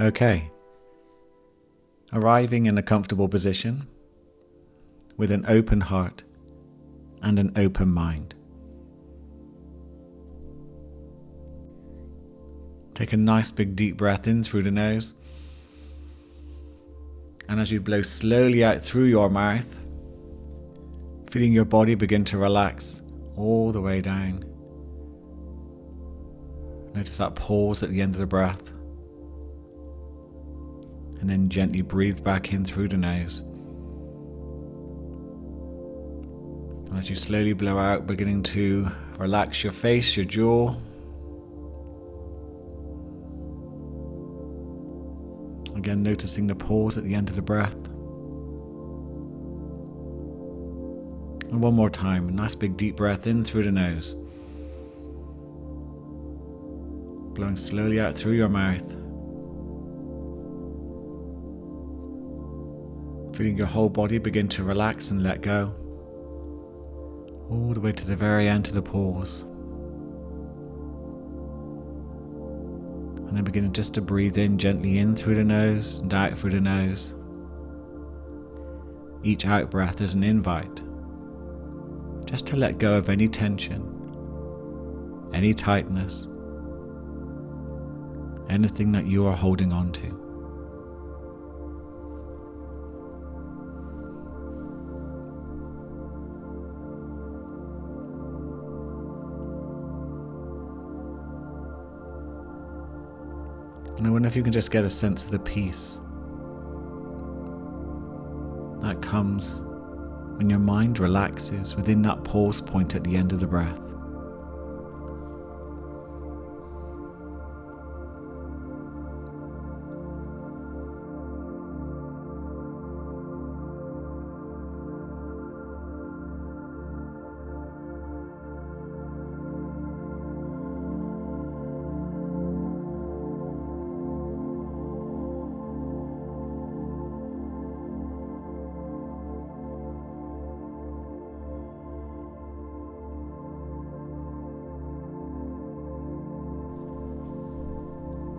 Okay. Arriving in a comfortable position with an open heart and an open mind. Take a nice big deep breath in through the nose. And as you blow slowly out through your mouth, feeling your body begin to relax all the way down. Notice that pause at the end of the breath. And then gently breathe back in through the nose. And as you slowly blow out, beginning to relax your face, your jaw. Again, noticing the pause at the end of the breath. And one more time, a nice big deep breath in through the nose. Blowing slowly out through your mouth. Feeling your whole body begin to relax and let go. All the way to the very end of the pause. And then beginning just to breathe in gently in through the nose and out through the nose. Each out breath is an invite just to let go of any tension, any tightness, anything that you are holding on to. And I wonder if you can just get a sense of the peace that comes when your mind relaxes within that pause point at the end of the breath.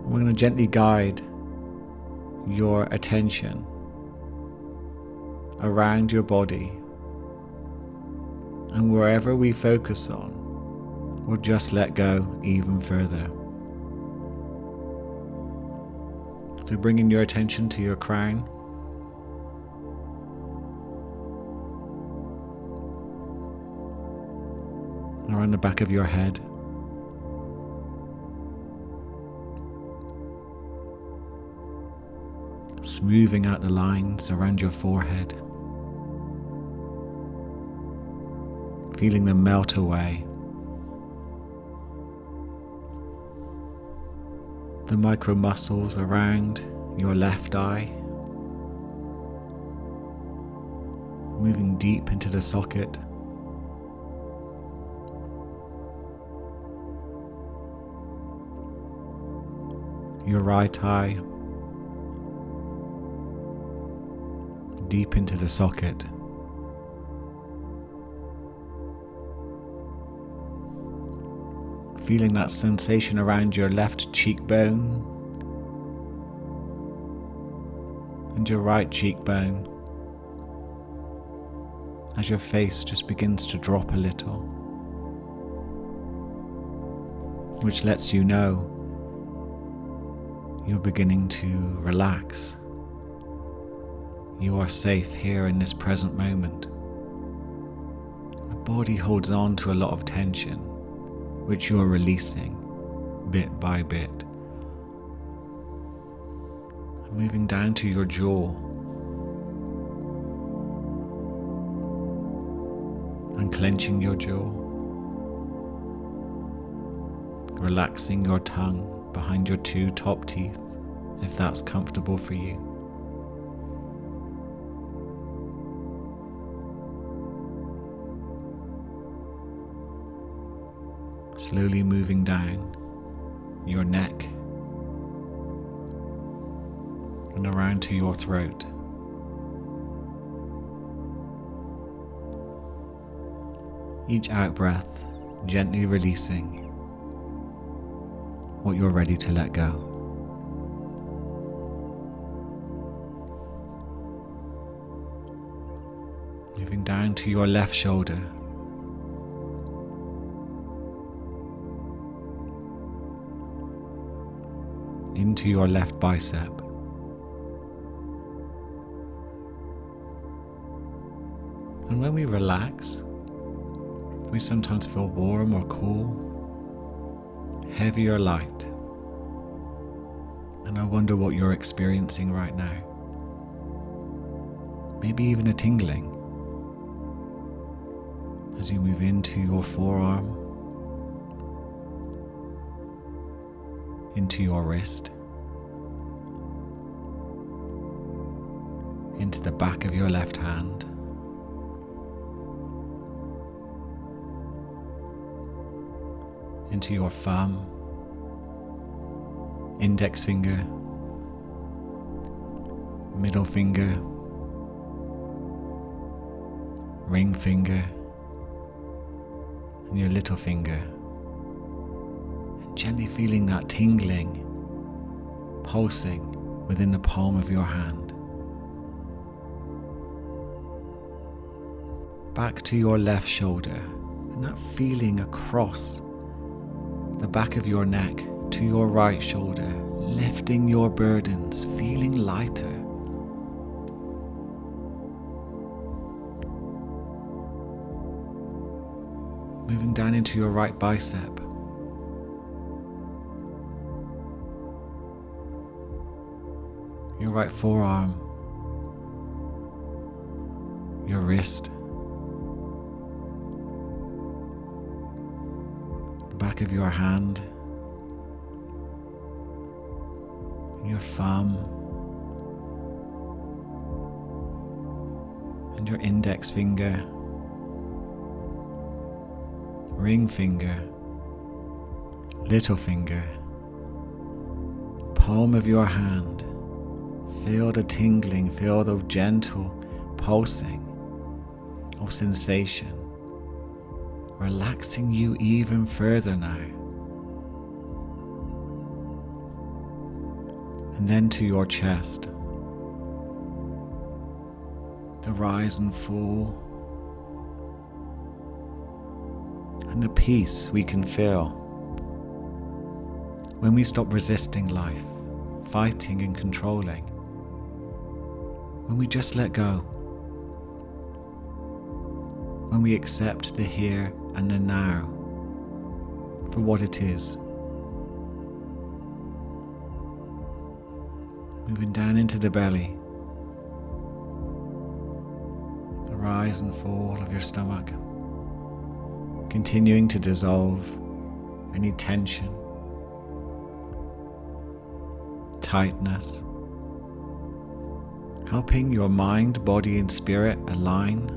We're going to gently guide your attention around your body, and wherever we focus on, we'll just let go even further. So bringing your attention to your crown, around the back of your head, smoothing out the lines around your forehead, feeling them melt away. The micro muscles around your left eye, moving deep into the socket. Your right eye, deep into the socket. Feeling that sensation around your left cheekbone and your right cheekbone as your face just begins to drop a little, which lets you know you're beginning to relax. You are safe here in this present moment. The body holds on to a lot of tension, which you are releasing bit by bit. Moving down to your jaw, unclenching your jaw, relaxing your tongue behind your two top teeth, if that's comfortable for you. Slowly moving down your neck and around to your throat. Each out breath gently releasing what you're ready to let go. down to your left shoulder. Into your left bicep. And when we relax, we sometimes feel warm or cool, heavy or light. And I wonder what you're experiencing right now. Maybe even a tingling as you move into your forearm, into your wrist, into the back of your left hand, into your thumb, index finger, middle finger, ring finger, and your little finger. And gently feeling that tingling, pulsing within the palm of your hand. Back to your left shoulder, and that feeling across the back of your neck to your right shoulder, lifting your burdens, feeling lighter. Moving down into your right bicep. Your right forearm. Your wrist. The back of your hand. Your thumb. And your index finger. Ring finger, little finger, palm of your hand. Feel the tingling, feel the gentle pulsing of sensation, relaxing you even further now. And then to your chest, the rise and fall, and the peace we can feel when we stop resisting life, fighting and controlling, when we just let go, when we accept the here and the now for what it is. Moving down into the belly, the rise and fall of your stomach, continuing to dissolve any tension, tightness, helping your mind, body and spirit align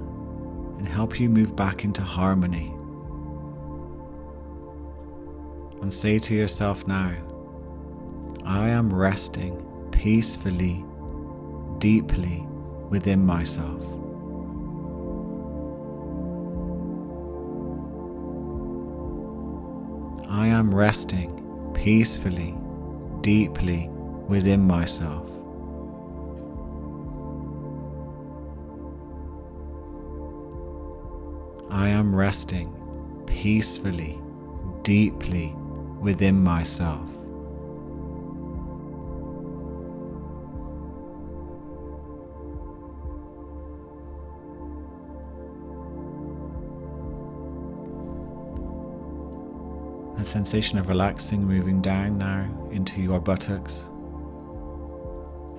and help you move back into harmony. And say to yourself now, I am resting peacefully, deeply within myself. I am resting peacefully, deeply within myself. I am resting peacefully, deeply within myself. A sensation of relaxing moving down now into your buttocks,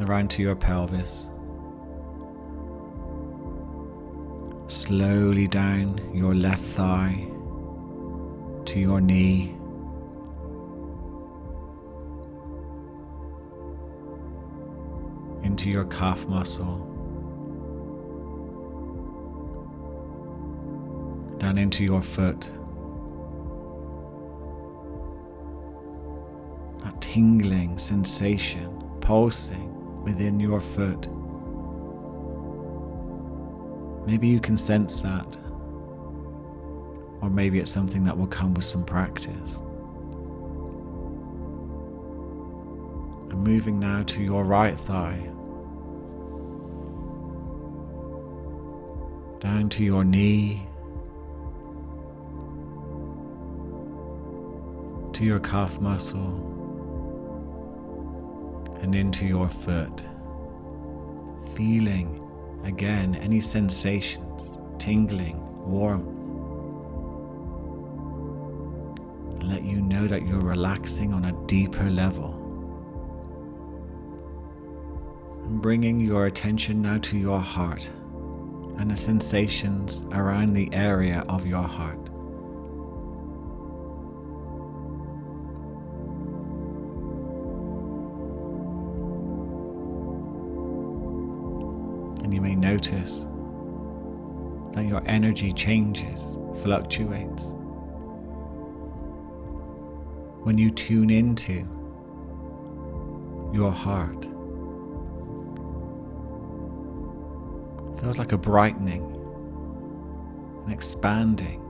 around to your pelvis, slowly down your left thigh to your knee, into your calf muscle, down into your foot. That tingling sensation pulsing within your foot. Maybe you can sense that, or maybe it's something that will come with some practice. And moving now to your right thigh, down to your knee, to your calf muscle, and into your foot, feeling again any sensations, tingling, warmth. Let you know that you're relaxing on a deeper level. And bringing your attention now to your heart and the sensations around the area of your heart. And you may notice that your energy changes, fluctuates. When you tune into your heart, it feels like a brightening, an expanding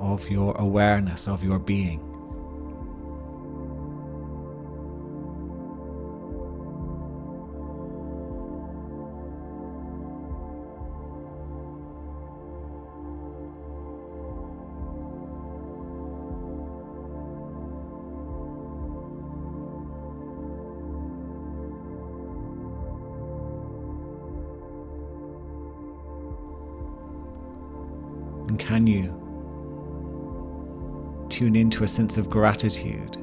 of your awareness, of your being. And can you tune into a sense of gratitude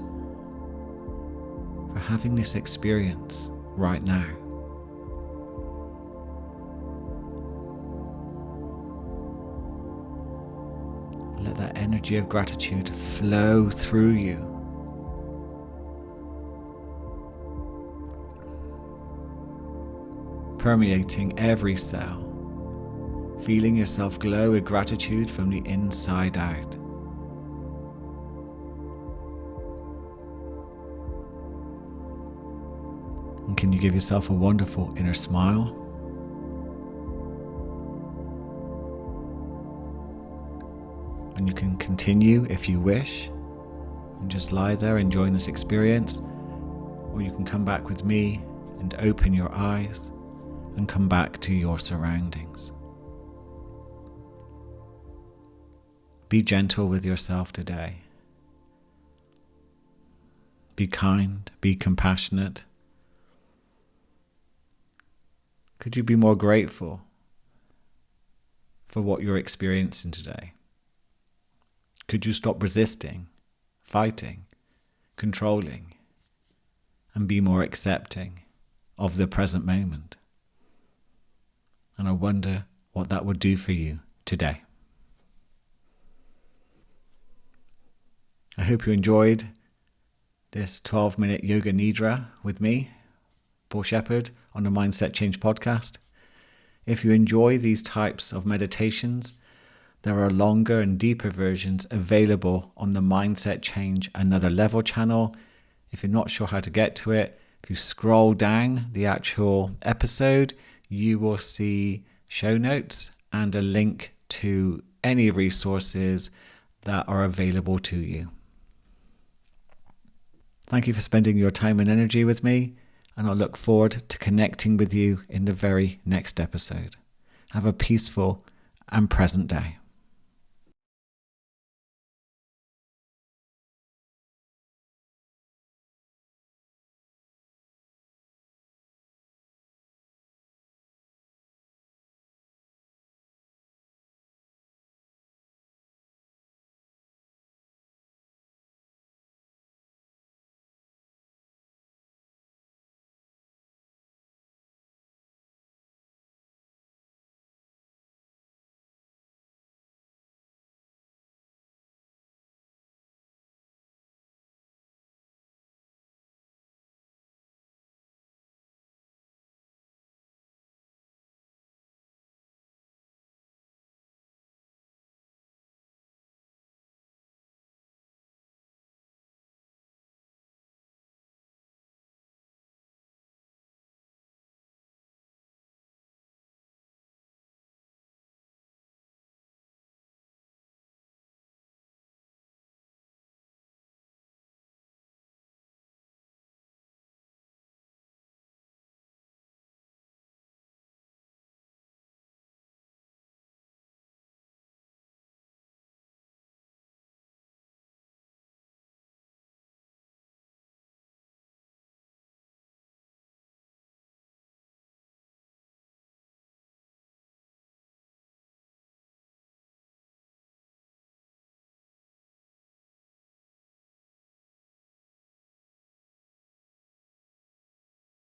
for having this experience right now? Let that energy of gratitude flow through you. Permeating every cell. Feeling yourself glow with gratitude from the inside out. And can you give yourself a wonderful inner smile? And you can continue if you wish, and just lie there enjoying this experience, or you can come back with me and open your eyes and come back to your surroundings. Be gentle with yourself today. Be kind, be compassionate. Could you be more grateful for what you're experiencing today? Could you stop resisting, fighting, controlling, and be more accepting of the present moment? And I wonder what that would do for you today. I hope you enjoyed this 12-minute yoga nidra with me, Paul Sheppard, on the Mindset Change podcast. If you enjoy these types of meditations, there are longer and deeper versions available on the Mindset Change Another Level channel. If you're not sure how to get to it, if you scroll down the actual episode, you will see show notes and a link to any resources that are available to you. Thank you for spending your time and energy with me, and I look forward to connecting with you in the very next episode. Have a peaceful and present day.